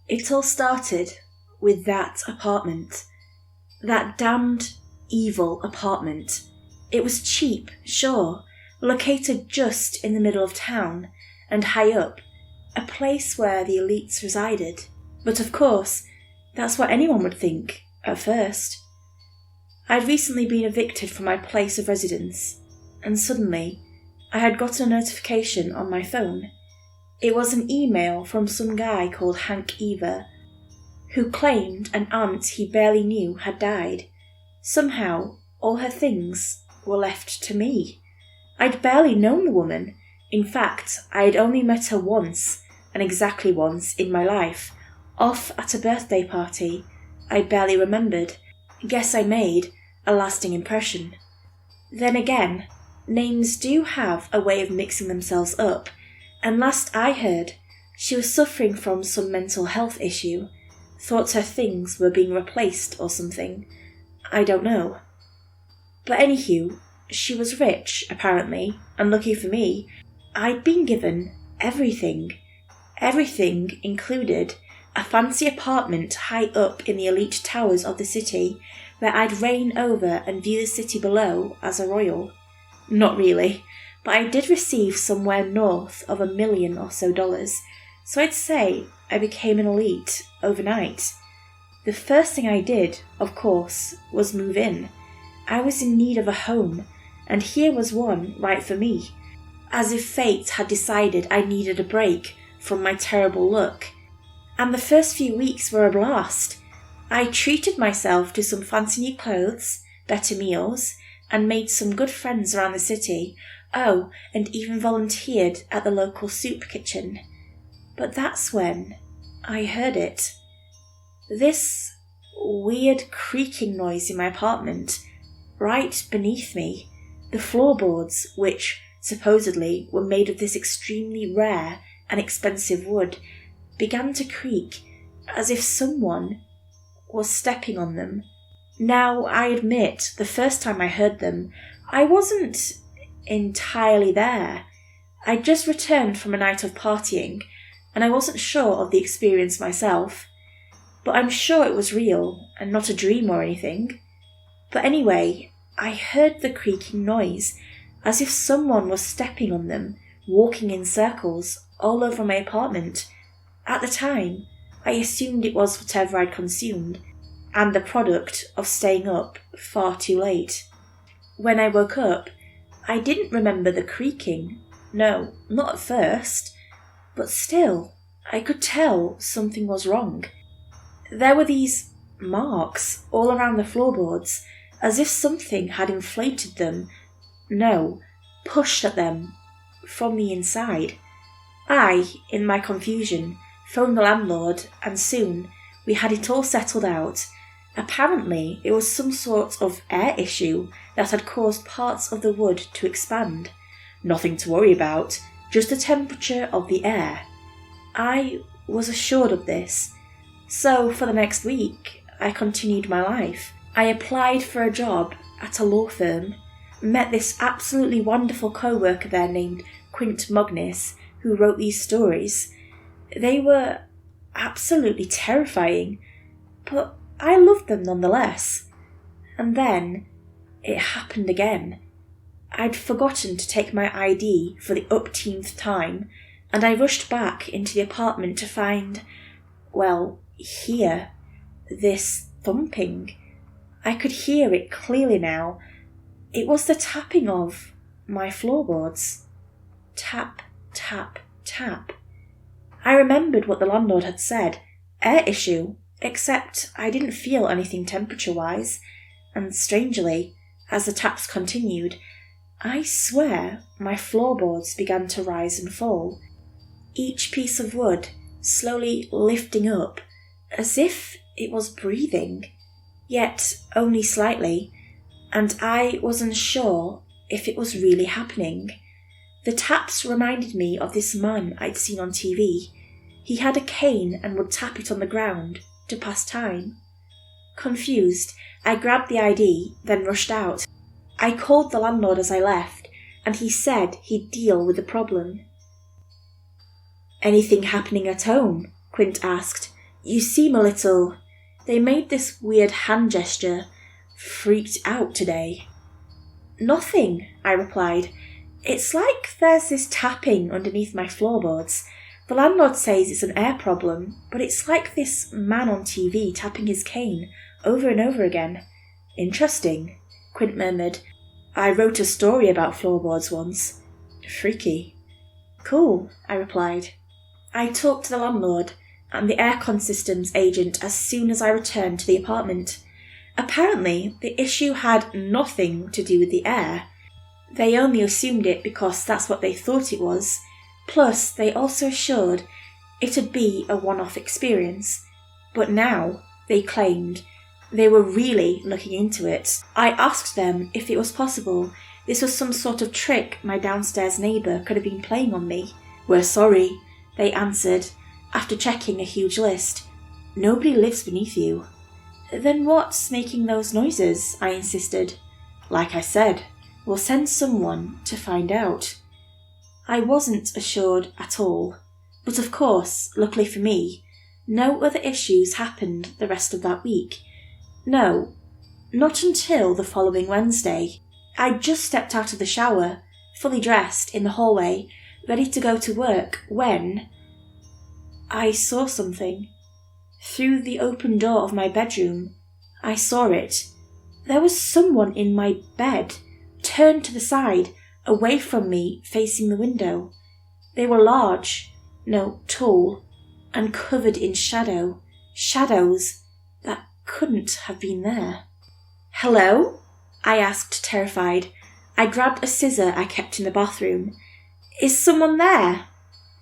It all started with that apartment. That damned, evil apartment. It was cheap, sure, located just in the middle of town and high up, a place where the elites resided. But of course, that's what anyone would think, at first. I'd recently been evicted from my place of residence, and suddenly I had gotten a notification on my phone. It was an email from some guy called Hank Eva, who claimed an aunt he barely knew had died. Somehow, all her things were left to me. I'd barely known the woman. In fact, I had only met her once, and exactly once, in my life, off at a birthday party I barely remembered. Guess I made a lasting impression. Then again, names do have a way of mixing themselves up, and last I heard, she was suffering from some mental health issue, thought her things were being replaced or something. I don't know. But anywho, she was rich, apparently, and lucky for me, I'd been given everything. Everything included a fancy apartment high up in the elite towers of the city, where I'd reign over and view the city below as a royal. Not really, but I did receive somewhere north of $1 million or so, so I'd say I became an elite overnight. The first thing I did, of course, was move in. I was in need of a home, and here was one right for me, as if fate had decided I needed a break from my terrible luck. And the first few weeks were a blast. I treated myself to some fancy new clothes, better meals, and made some good friends around the city. Oh, and even volunteered at the local soup kitchen. But that's when I heard it. This weird creaking noise in my apartment, right beneath me. The floorboards, which supposedly were made of this extremely rare and expensive wood, began to creak as if someone was stepping on them. Now, I admit, the first time I heard them, I wasn't entirely there. I'd just returned from a night of partying, and I wasn't sure of the experience myself. But I'm sure it was real, and not a dream or anything. But anyway, I heard the creaking noise, as if someone was stepping on them, walking in circles all over my apartment. At the time, I assumed it was whatever I'd consumed, and the product of staying up far too late. When I woke up, I didn't remember the creaking. No, not at first. But still, I could tell something was wrong. There were these marks all around the floorboards, as if something had inflated them. No, pushed at them from the inside. I, in my confusion, phoned the landlord, and soon we had it all settled out. Apparently, it was some sort of air issue that had caused parts of the wood to expand. Nothing to worry about, just the temperature of the air. I was assured of this. So, for the next week, I continued my life. I applied for a job at a law firm, met this absolutely wonderful co-worker there named Quint Mognis, who wrote these stories. They were absolutely terrifying, but I loved them nonetheless. And then it happened again. I'd forgotten to take my ID for the upteenth time, and I rushed back into the apartment to find, well, hear this thumping. I could hear it clearly now. It was the tapping of my floorboards. Tap, tap, tap. I remembered what the landlord had said. Air issue, except I didn't feel anything temperature-wise, and strangely, as the taps continued, I swear my floorboards began to rise and fall, each piece of wood slowly lifting up, as if it was breathing, yet only slightly, and I was unsure if it was really happening. The taps reminded me of this man I'd seen on TV. He had a cane and would tap it on the ground to pass time. Confused, I grabbed the ID, then rushed out. I called the landlord as I left, and he said he'd deal with the problem. "Anything happening at home?" Quint asked. You seem a little... They made this weird hand gesture. Freaked out today. Nothing, I replied. It's like there's this tapping underneath my floorboards. The landlord says it's an air problem, but it's like this man on TV tapping his cane over and over again. Interesting, Quint murmured. I wrote a story about floorboards once. Freaky. Cool, I replied. I talked to the landlord and the aircon systems agent as soon as I returned to the apartment. Apparently, the issue had nothing to do with the air. They only assumed it because that's what they thought it was. Plus, they also assured it'd be a one-off experience. But now, they claimed, they were really looking into it. I asked them if it was possible this was some sort of trick my downstairs neighbour could have been playing on me. We're sorry, they answered, after checking a huge list. Nobody lives beneath you. Then what's making those noises? I insisted. Like I said, we'll send someone to find out. I wasn't assured at all. But of course, luckily for me, no other issues happened the rest of that week. No, not until the following Wednesday. I'd just stepped out of the shower, fully dressed, in the hallway, ready to go to work, when I saw something. Through the open door of my bedroom, I saw it. There was someone in my bed, turned to the side, away from me, facing the window. They were large, no, tall, and covered in shadow. Shadows that couldn't have been there. Hello? I asked, terrified. I grabbed a scissor I kept in the bathroom. Is someone there?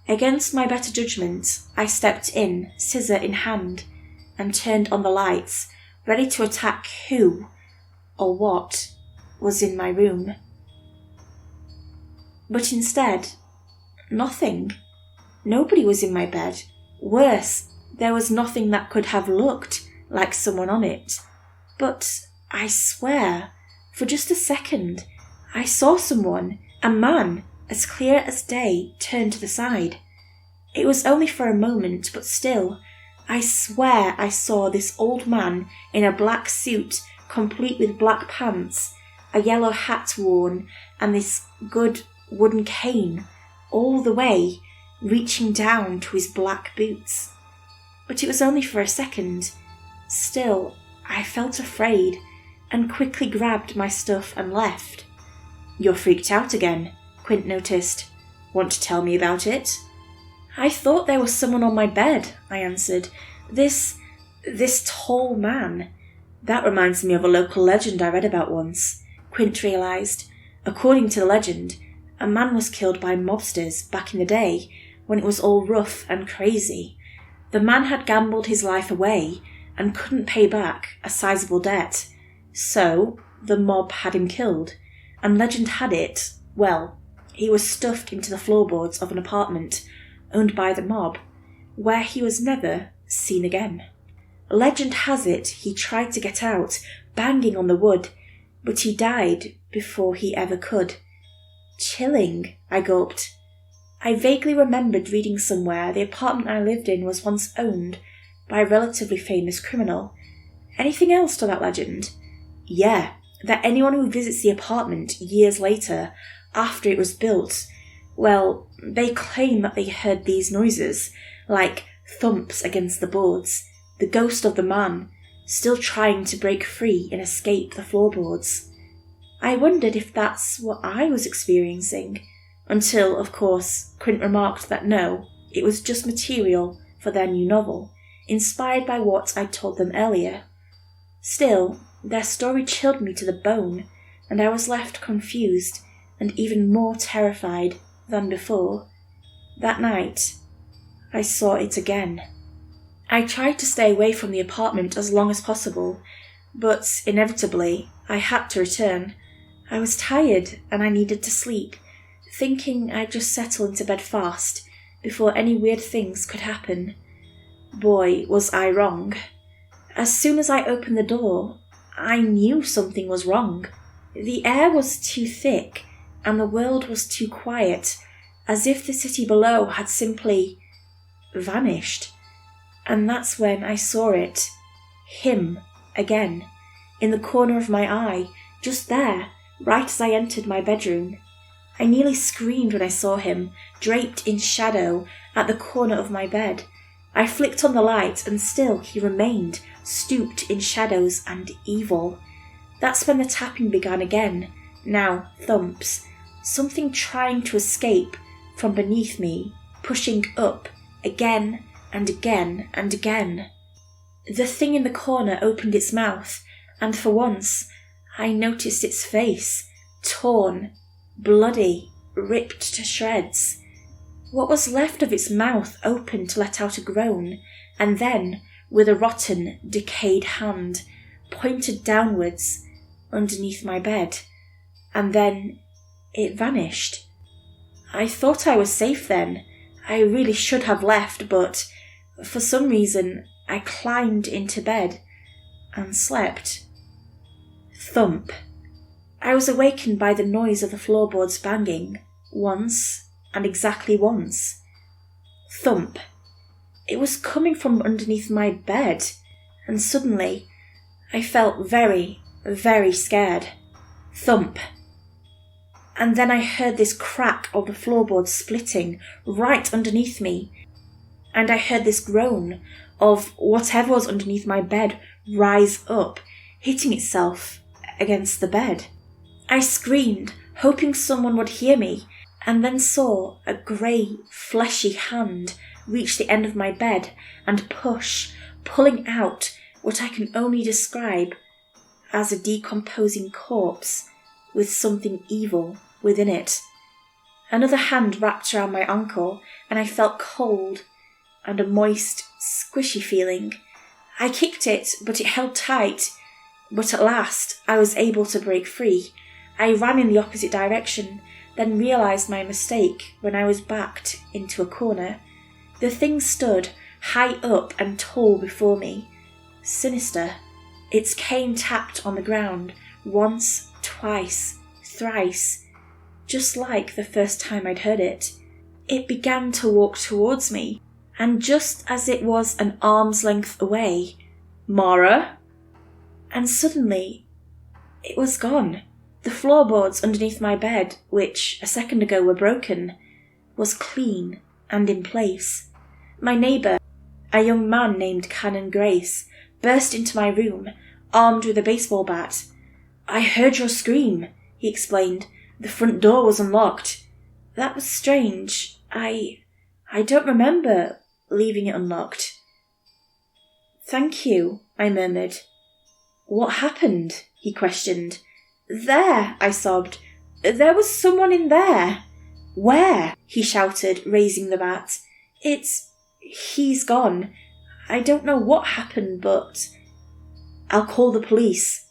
Against my better judgment, I stepped in, scissor in hand, and turned on the lights, ready to attack who, or what, was in my room. But instead, nothing. Nobody was in my bed. Worse, there was nothing that could have looked like someone on it. But I swear, for just a second, I saw someone, a man, as clear as day, turned to the side. It was only for a moment, but still, I swear I saw this old man in a black suit, complete with black pants, a yellow hat worn, and this good wooden cane, all the way, reaching down to his black boots. But it was only for a second. Still, I felt afraid, and quickly grabbed my stuff and left. You're freaked out again, Quint noticed. Want to tell me about it? I thought there was someone on my bed, I answered. This tall man. That reminds me of a local legend I read about once, Quint realised. According to the legend, a man was killed by mobsters back in the day, when it was all rough and crazy. The man had gambled his life away and couldn't pay back a sizable debt. So, the mob had him killed, and legend had it, well, he was stuffed into the floorboards of an apartment owned by the mob, where he was never seen again. Legend has it he tried to get out, banging on the wood, but he died before he ever could. Chilling, I gulped. I vaguely remembered reading somewhere the apartment I lived in was once owned by a relatively famous criminal. Anything else to that legend? Yeah, that anyone who visits the apartment years later, after it was built, well, they claim that they heard these noises, like thumps against the boards, the ghost of the man, still trying to break free and escape the floorboards. I wondered if that's what I was experiencing, until, of course, Quint remarked that no, it was just material for their new novel, inspired by what I'd told them earlier. Still, their story chilled me to the bone, and I was left confused and even more terrified than before. That night, I saw it again. I tried to stay away from the apartment as long as possible, but inevitably I had to return. I was tired and I needed to sleep, thinking I'd just settle into bed fast before any weird things could happen. Boy, was I wrong. As soon as I opened the door, I knew something was wrong. The air was too thick and the world was too quiet, as if the city below had simply vanished. And that's when I saw it. Him, again, in the corner of my eye, just there, right as I entered my bedroom. I nearly screamed when I saw him, draped in shadow at the corner of my bed. I flicked on the light, and still he remained, stooped in shadows and evil. That's when the tapping began again, now thumps, something trying to escape from beneath me, pushing up, again and again and again. The thing in the corner opened its mouth, and for once I noticed its face, torn, bloody, ripped to shreds. What was left of its mouth opened to let out a groan, and then, with a rotten, decayed hand, pointed downwards underneath my bed, and then it vanished. I thought I was safe then. I really should have left, but for some reason I climbed into bed and slept. Thump. I was awakened by the noise of the floorboards banging, once, and exactly once. Thump. It was coming from underneath my bed, and suddenly I felt very, very scared. Thump. And then I heard this crack of the floorboards splitting right underneath me, and I heard this groan of whatever was underneath my bed rise up, hitting itself against the bed. I screamed, hoping someone would hear me, and then saw a grey, fleshy hand reach the end of my bed and push, pulling out what I can only describe as a decomposing corpse with something evil within it. Another hand wrapped around my ankle, and I felt cold and a moist, squishy feeling. I kicked it, but it held tight. But at last I was able to break free. I ran in the opposite direction, then realised my mistake when I was backed into a corner. The thing stood high up and tall before me, sinister. Its cane tapped on the ground, once, twice, thrice, just like the first time I'd heard it. It began to walk towards me, and just as it was an arm's length away, "Mara?" And suddenly it was gone. The floorboards underneath my bed, which a second ago were broken, was clean and in place. My neighbour, a young man named Canon Grace, burst into my room, armed with a baseball bat. "I heard your scream," he explained. "The front door was unlocked." "That was strange. I don't remember leaving it unlocked." "Thank you," I murmured. "What happened?" he questioned. "There," I sobbed. "There was someone in there." "Where?" he shouted, raising the bat. He's gone. I don't know what happened, but..." "I'll call the police."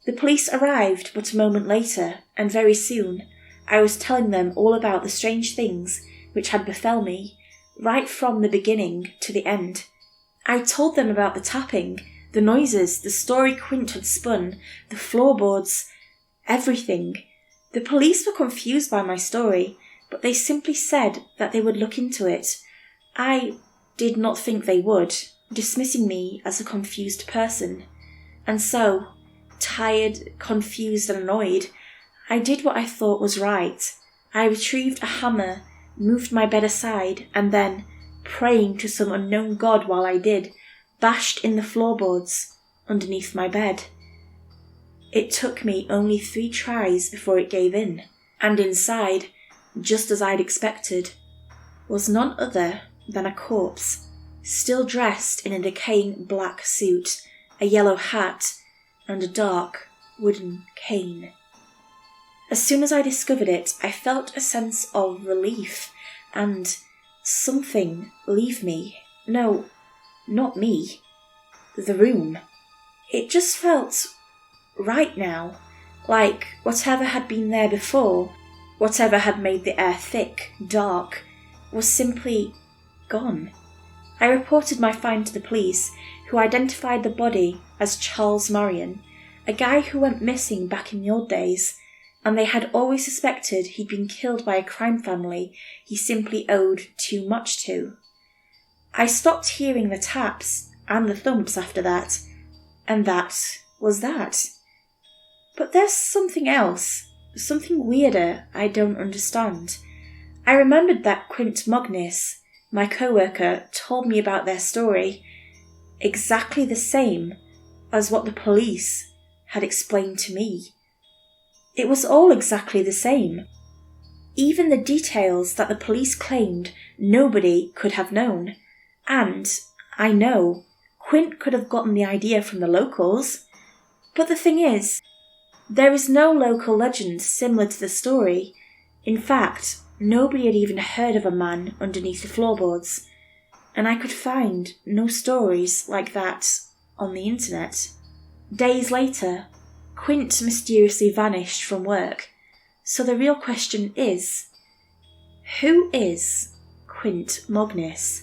The police arrived but a moment later, and very soon I was telling them all about the strange things which had befell me, right from the beginning to the end. I told them about the tapping, the noises, the story Quint had spun, the floorboards, everything. The police were confused by my story, but they simply said that they would look into it. I did not think they would, dismissing me as a confused person. And so, tired, confused and annoyed, I did what I thought was right. I retrieved a hammer, moved my bed aside, and then, praying to some unknown god while I did, bashed in the floorboards underneath my bed. It took me only 3 tries before it gave in, and inside, just as I'd expected, was none other than a corpse, still dressed in a decaying black suit, a yellow hat, and a dark wooden cane. As soon as I discovered it, I felt a sense of relief and something leave me. No, not me. The room. It just felt right now, like whatever had been there before, whatever had made the air thick, dark, was simply gone. I reported my find to the police, who identified the body as Charles Marion, a guy who went missing back in the old days, and they had always suspected he'd been killed by a crime family he simply owed too much to. I stopped hearing the taps and the thumps after that, and that was that. But there's something else, something weirder I don't understand. I remembered that Quint Mognis, my co-worker, told me about their story, exactly the same as what the police had explained to me. It was all exactly the same. Even the details that the police claimed nobody could have known. And, I know, Quint could have gotten the idea from the locals. But the thing is, there is no local legend similar to the story. In fact, nobody had even heard of a man underneath the floorboards. And I could find no stories like that on the internet. Days later, Quint mysteriously vanished from work. So the real question is, who is Quint Mognis?